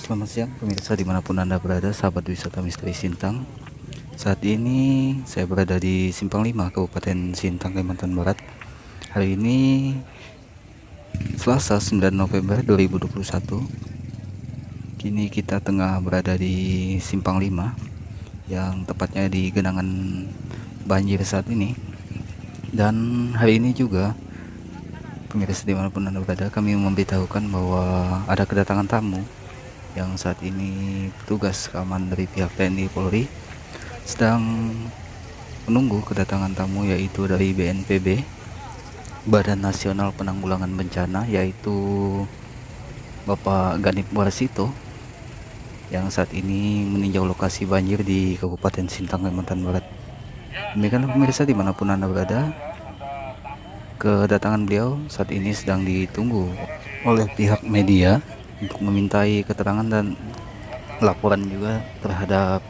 Selamat siang pemirsa dimanapun Anda berada, sahabat wisata Misteri Sintang. Saat ini saya berada di Simpang 5, Kabupaten Sintang, Kalimantan Barat. Hari ini Selasa 9 November 2021. Kini kita tengah berada di Simpang 5, yang tepatnya di genangan banjir saat ini. Dan hari ini juga pemirsa dimanapun Anda berada, kami memberitahukan bahwa ada kedatangan tamu yang saat ini petugas keamanan dari pihak TNI Polri sedang menunggu kedatangan tamu, yaitu dari BNPB, Badan Nasional Penanggulangan Bencana, yaitu Bapak Ganip Warsito, yang saat ini meninjau lokasi banjir di Kabupaten Sintang, Kalimantan Barat. Demikianlah pemirsa dimanapun Anda berada, kedatangan beliau saat ini sedang ditunggu oleh pihak media untuk memintai keterangan dan laporan juga terhadap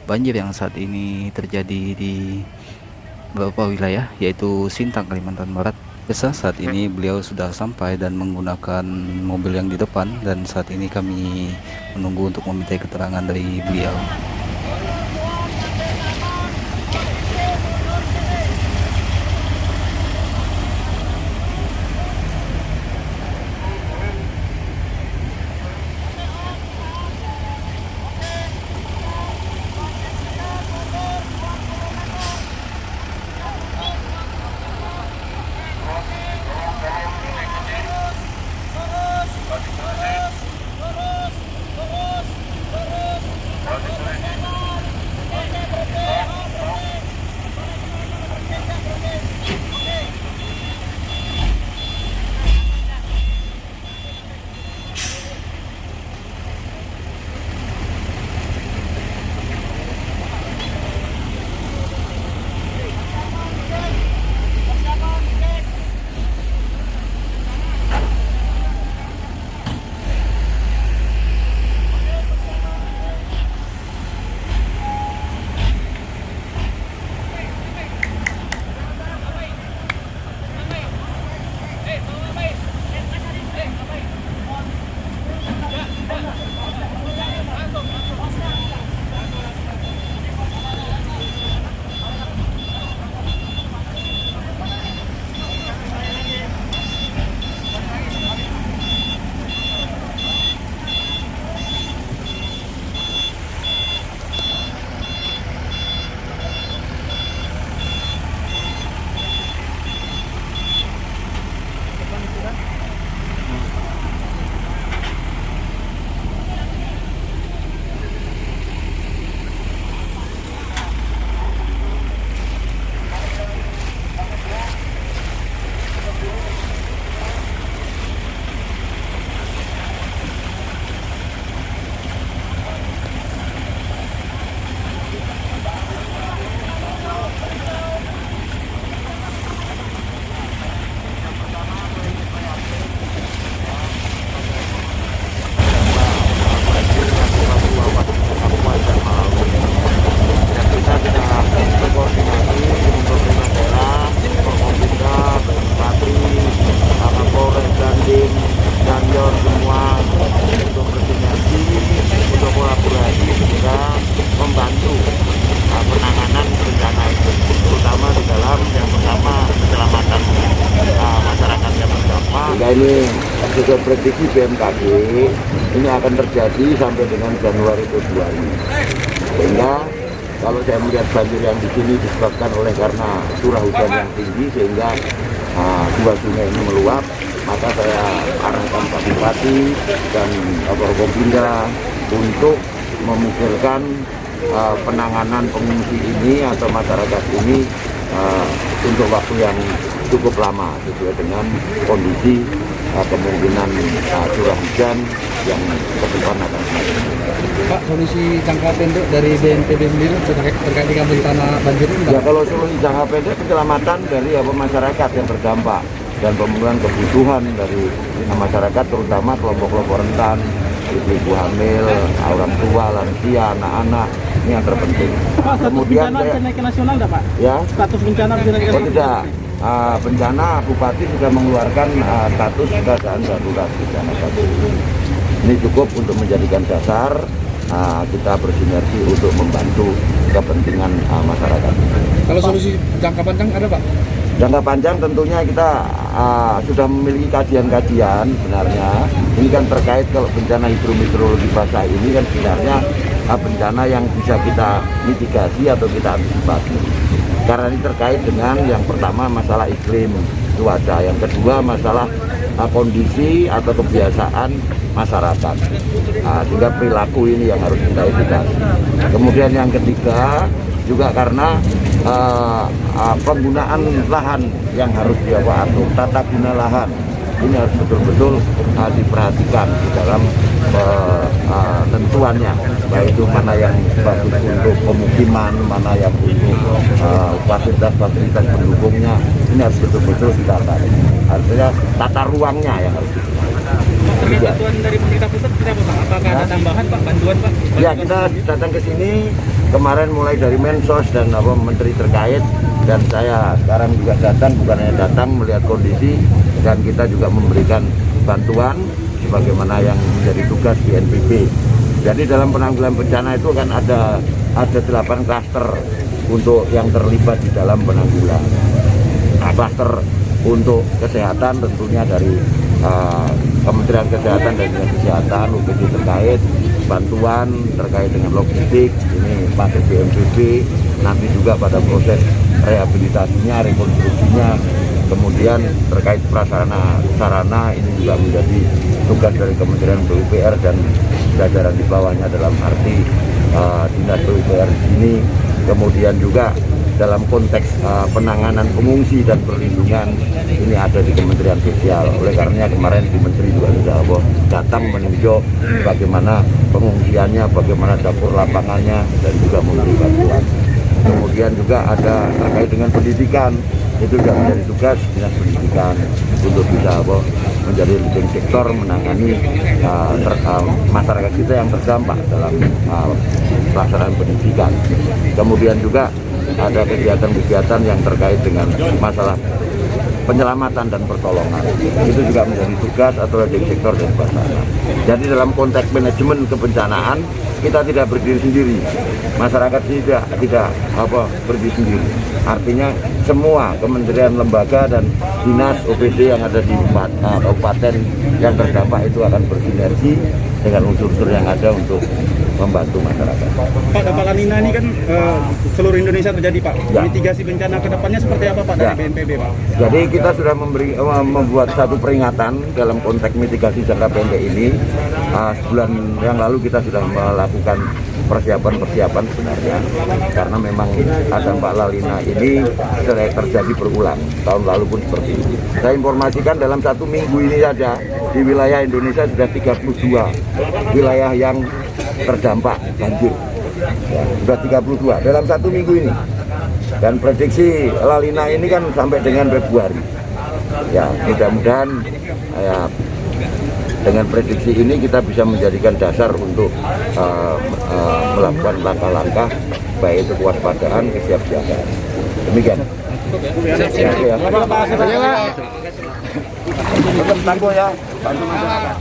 banjir yang saat ini terjadi di beberapa wilayah, yaitu Sintang, Kalimantan Barat. Saat ini beliau sudah sampai dan menggunakan mobil yang di depan, dan saat ini kami menunggu untuk memintai keterangan dari beliau. Ini sesuai prediksi BMKG ini akan terjadi sampai dengan Januari Februari. Sehingga kalau saya melihat banjir yang di sini disebabkan oleh karena curah hujan yang tinggi, sehingga dua sungai ini meluap, maka saya arahkan Pak Bupati dan Forkopimda untuk memikirkan penanganan pengungsi ini atau masyarakat ini untuk waktu yang cukup lama sesuai dengan kondisi kemungkinan curah hujan yang ke depan akan semakin. Pak, solusi jangka pendek dari BNPB sendiri terkait dengan bencana banjir ini? Ya, kalau solusi jangka pendek penyelamatan dari masyarakat yang terdampak dan pemenuhan kebutuhan dari masyarakat, terutama kelompok-kelompok rentan, ibu-ibu hamil, orang tua, lansia, anak-anak, ini yang terpenting. Pak, kemudian bencana bisa naik ke nasional enggak, Pak? Ya, Status bencana bisa naik ke nasional? oh tidak. Bencana Bupati sudah mengeluarkan status keadaan darurat bencana banjir. Ini cukup untuk menjadikan dasar kita bersinergi untuk membantu kepentingan masyarakat. Kalau solusi jangka panjang ada Pak? Jangka panjang tentunya kita sudah memiliki kajian-kajian sebenarnya. Ini kan terkait kalau bencana hidrometeorologi basah ini kan sebenarnya bencana yang bisa kita mitigasi atau kita antisipasi. Karena ini terkait dengan yang pertama masalah iklim cuaca, yang kedua masalah kondisi atau kebiasaan masyarakat, sehingga perilaku ini yang harus kita edukasi. Kemudian yang ketiga juga karena penggunaan lahan yang harus diatur, tata guna lahan ini harus betul-betul diperhatikan di dalam tentuannya, baik itu mana yang bagus untuk pemukiman, mana yang untuk fasilitas-fasilitas pendukungnya, ini harus betul-betul ditata. Artinya tata ruangnya yang harus Terkait bantuan dari pemerintah pusat kita Pak, apakah ada tambahan Pak, bantuan Pak? Ya, kita datang ke sini kemarin mulai dari Mensos dan menteri terkait, dan saya sekarang juga datang, bukan hanya datang melihat kondisi, dan kita juga memberikan bantuan sebagaimana yang menjadi tugas BNPB. Jadi dalam penanggulangan bencana itu kan ada 8 klaster untuk yang terlibat di dalam penanggulangan. Klaster untuk kesehatan tentunya dari Kementerian Kesehatan dan Dinas Kesehatan, UPD terkait, bantuan terkait dengan logistik, ini pakai BNPB, nanti juga pada proses rehabilitasinya, rekonstruksinya, kemudian terkait prasarana sarana ini juga menjadi tugas dari Kementerian PUPR dan jajaran di bawahnya dalam arti Dinas PUPR di sini. Kemudian juga dalam konteks penanganan pengungsi dan perlindungan ini ada di Kementerian Sosial. Oleh karenanya kemarin di Menteri juga sudah datang meninjau bagaimana pengungsiannya, bagaimana dapur lapangannya, dan juga memberi bantuan. Kemudian juga ada terkait dengan pendidikan, itu juga menjadi tugas Dinas Pendidikan untuk bisa menjadi leading sektor menangani masyarakat kita yang terdampak dalam pelaksanaan pendidikan. Kemudian juga ada kegiatan-kegiatan yang terkait dengan masalah penyelamatan dan pertolongan, itu juga menjadi tugas atau leading sektor dan Basarnas. Jadi dalam konteks manajemen kebencanaan kita tidak berdiri sendiri, masyarakat tidak berdiri sendiri. Artinya semua kementerian, lembaga dan dinas OPD yang ada di kabupaten yang terdampak itu akan bersinergi dengan unsur-unsur yang ada untuk membantu masyarakat. Pak, dampak La Nina ini kan seluruh Indonesia terjadi Pak. Ya. Mitigasi bencana ke depannya seperti apa Pak dari BNPB Pak? Jadi kita sudah membuat satu peringatan dalam konteks mitigasi jangka pendek ini. Sebulan yang lalu kita sudah melakukan persiapan sebenarnya, karena memang dampak La Nina ini sering terjadi berulang, tahun lalu pun seperti ini. Saya informasikan dalam 1 minggu ini saja di wilayah Indonesia sudah 32 wilayah yang terdampak banjir, ya, sudah 32 dalam 1 minggu ini, dan prediksi La Nina ini kan sampai dengan Februari. Ya, mudah-mudahan ya, dengan prediksi ini kita bisa menjadikan dasar untuk melakukan langkah-langkah baik itu kewaspadaan, kesiapsiagaan. Demikian. Siap. Ya. Pak. Tetap tangguh ya, bantu masyarakat.